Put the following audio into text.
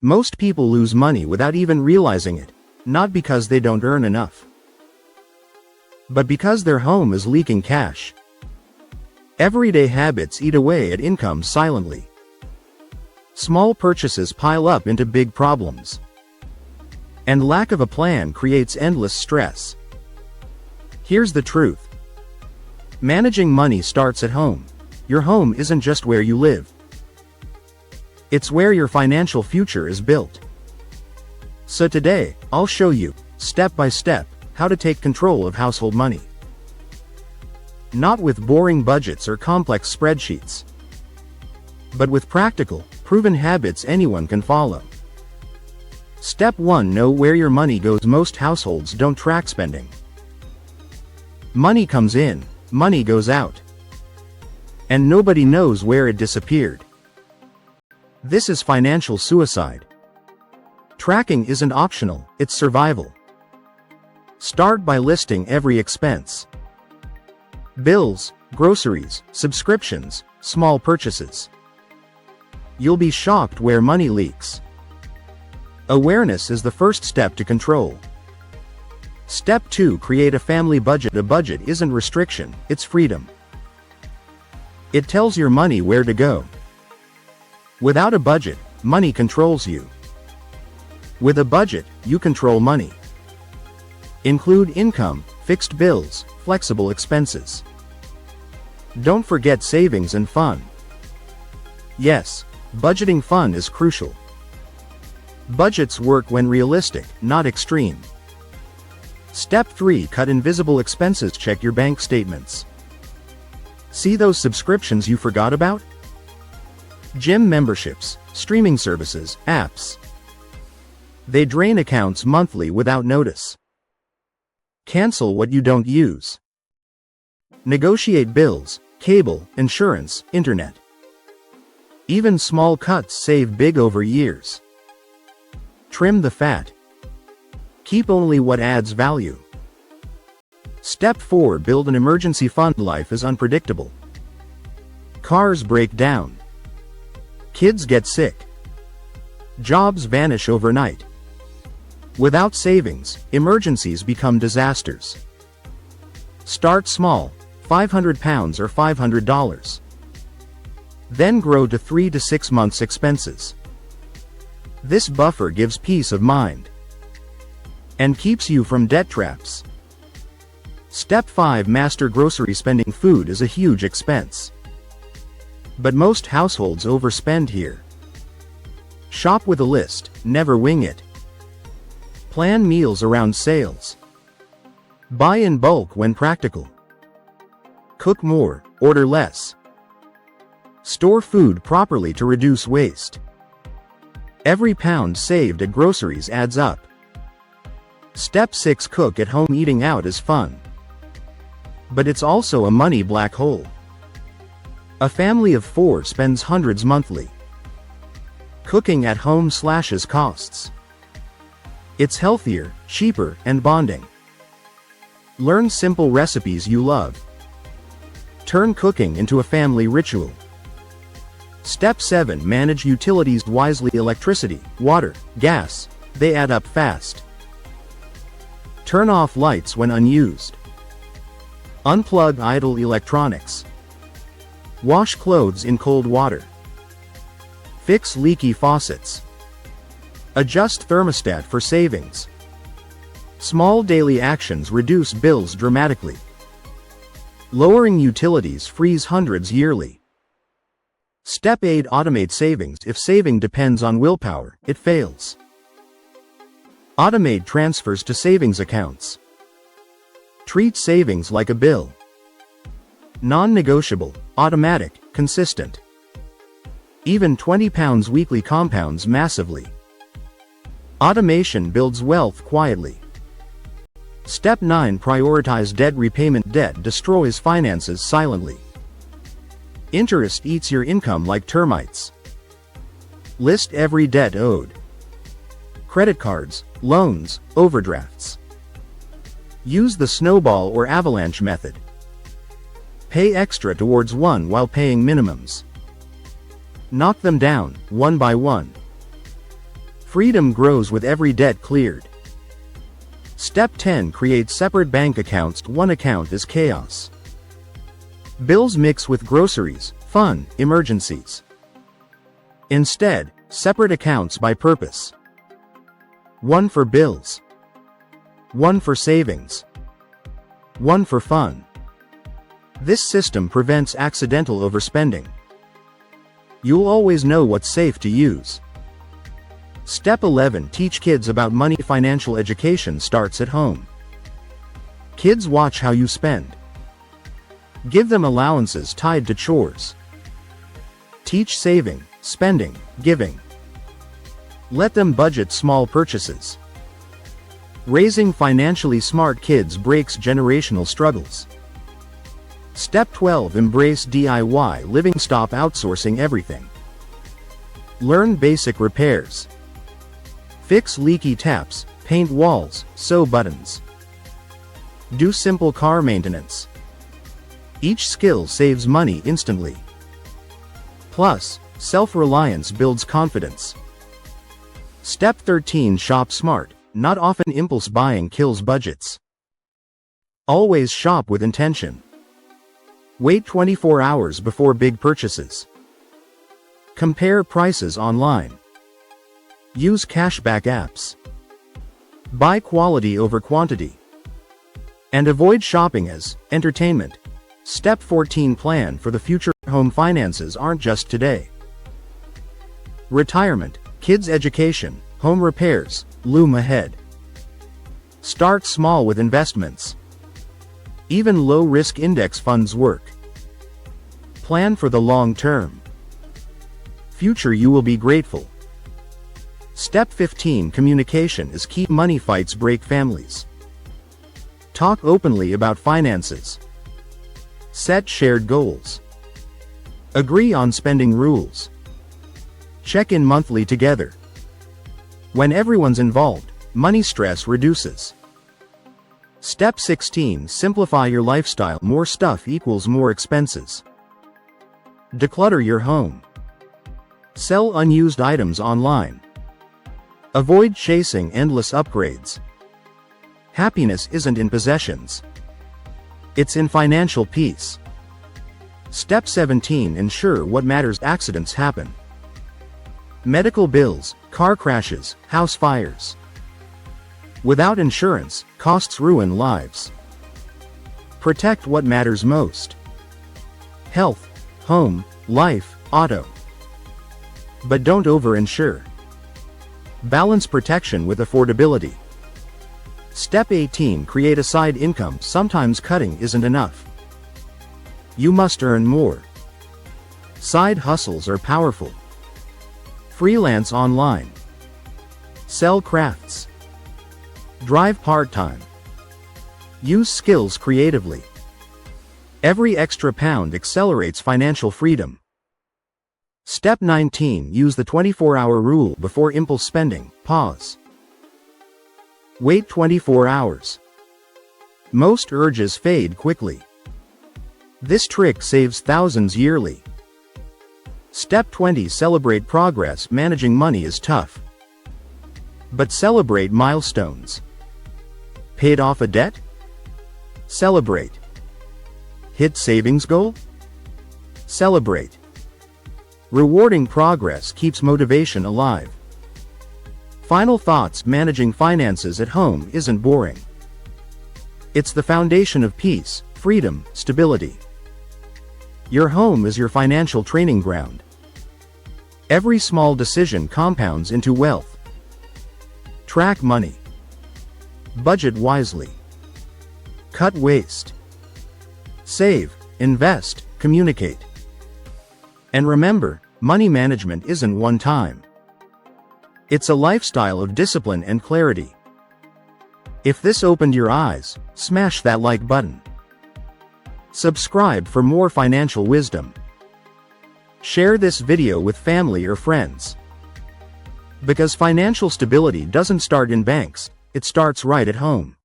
Most people lose money without even realizing it, not because they don't earn enough, but because their home is leaking cash. Everyday habits eat away at income silently. Small purchases pile up into big problems. And lack of a plan creates endless stress. Here's the truth. Managing money starts at home. Your home isn't just where you live. It's where your financial future is built. So today, I'll show you, step by step, how to take control of household money. Not with boring budgets or complex spreadsheets, but with practical, proven habits anyone can follow. Step 1. Know where your money goes. Most households don't track spending. Money comes in, money goes out, and nobody knows where it disappeared. This is financial suicide. Tracking isn't optional, it's survival. Start by listing every expense. Bills, groceries, subscriptions, small purchases. You'll be shocked where money leaks. Awareness is the first step to control. Step 2. Create a family budget. A budget isn't restriction, it's freedom. It tells your money where to go. Without a budget, money controls you. With a budget, you control money. Include income, fixed bills, flexible expenses. Don't forget savings and fun. Yes, budgeting fun is crucial. Budgets work when realistic, not extreme. Step 3. Cut invisible expenses. Check your bank statements. See those subscriptions you forgot about? Gym memberships, streaming services, apps. They drain accounts monthly without notice. Cancel what you don't use. Negotiate bills, cable, insurance, internet. Even small cuts save big over years. Trim the fat. Keep only what adds value. Step 4. Build an emergency fund. Life is unpredictable. Cars break down. Kids get sick. Jobs vanish overnight. Without savings, emergencies become disasters. Start small, £500 or $500. Then grow to 3 to 6 months' expenses. This buffer gives peace of mind and keeps you from debt traps. Step 5. Master grocery spending. Food is a huge expense, but most households overspend here. Shop with a list, never wing it. Plan meals around sales. Buy in bulk when practical. Cook more, order less. Store food properly to reduce waste. Every pound saved at groceries adds up. Step 6. Cook at home. Eating out is fun, but it's also a money black hole. A family of 4 spends hundreds monthly. Cooking at home slashes costs. It's healthier, cheaper, and bonding. Learn simple recipes you love. Turn cooking into a family ritual. Step 7. Manage utilities wisely. Electricity, water, gas, they add up fast. Turn off lights when unused. Unplug idle electronics. Wash clothes in cold water. Fix leaky faucets. Adjust thermostat for savings. Small daily actions reduce bills dramatically. Lowering utilities frees hundreds yearly. Step 8. Automate savings. If saving depends on willpower, it fails. Automate transfers to savings accounts. Treat savings like a bill. Non-negotiable, automatic, consistent. Even £20 weekly compounds massively. Automation builds wealth quietly. Step 9. Prioritize debt repayment. Debt destroys finances silently. Interest eats your income like termites. List every debt owed. Credit cards, loans, overdrafts. Use the snowball or avalanche method. Pay extra towards one while paying minimums. Knock them down, one by one. Freedom grows with every debt cleared. Step 10. Create separate bank accounts. One account is chaos. Bills mix with groceries, fun, emergencies. Instead, separate accounts by purpose. One for bills. One for savings. One for fun. This system prevents accidental overspending. You'll always know what's safe to use. Step 11. Teach kids about money. Financial education starts at home. Kids watch how you spend. Give them allowances tied to chores. Teach saving, spending, giving. Let them budget small purchases. Raising financially smart kids breaks generational struggles. Step 12. Embrace DIY living. Stop outsourcing everything. Learn basic repairs. Fix leaky taps, paint walls, sew buttons. Do simple car maintenance. Each skill saves money instantly. Plus, self-reliance builds confidence. Step 13. Shop smart. Not often. Impulse buying kills budgets. Always shop with intention. Wait 24 hours before big purchases. Compare prices online. Use cashback apps. Buy quality over quantity. And avoid shopping as entertainment. Step 14. Plan for the future. Home finances aren't just today. Retirement, kids' education, home repairs loom ahead. Start small with investments. Even low-risk index funds work. Plan for the long term. Future you will be grateful. Step 15. Communication is key. Money fights break families. Talk openly about finances. Set shared goals. Agree on spending rules. Check in monthly together. When everyone's involved, money stress reduces. Step 16. Simplify your lifestyle. More stuff equals more expenses. Declutter your home. Sell unused items online. Avoid chasing endless upgrades. Happiness isn't in possessions. It's in financial peace. Step 17. Ensure what matters. Accidents happen. Medical bills, car crashes, house fires. Without insurance, costs ruin lives. Protect what matters most. Health, home, life, auto. But don't over-insure. Balance protection with affordability. Step 18. Create a side income. Sometimes cutting isn't enough. You must earn more. Side hustles are powerful. Freelance online. Sell crafts. Drive part-time. Use skills creatively. Every extra pound accelerates financial freedom. Step 19. Use the 24-hour rule before impulse spending. Pause. Wait 24 hours. Most urges fade quickly. This trick saves thousands yearly. Step 20. Celebrate progress. Managing money is tough. But celebrate milestones. Paid off a debt? Celebrate. Hit savings goal? Celebrate. Rewarding progress keeps motivation alive. Final thoughts. Managing finances at home isn't boring. It's the foundation of peace, freedom, stability. Your home is your financial training ground. Every small decision compounds into wealth. Track money. Budget wisely. Cut waste. Save, invest, communicate. And remember, money management isn't one time. It's a lifestyle of discipline and clarity. If this opened your eyes, smash that like button. Subscribe for more financial wisdom. Share this video with family or friends. Because financial stability doesn't start in banks, it starts right at home.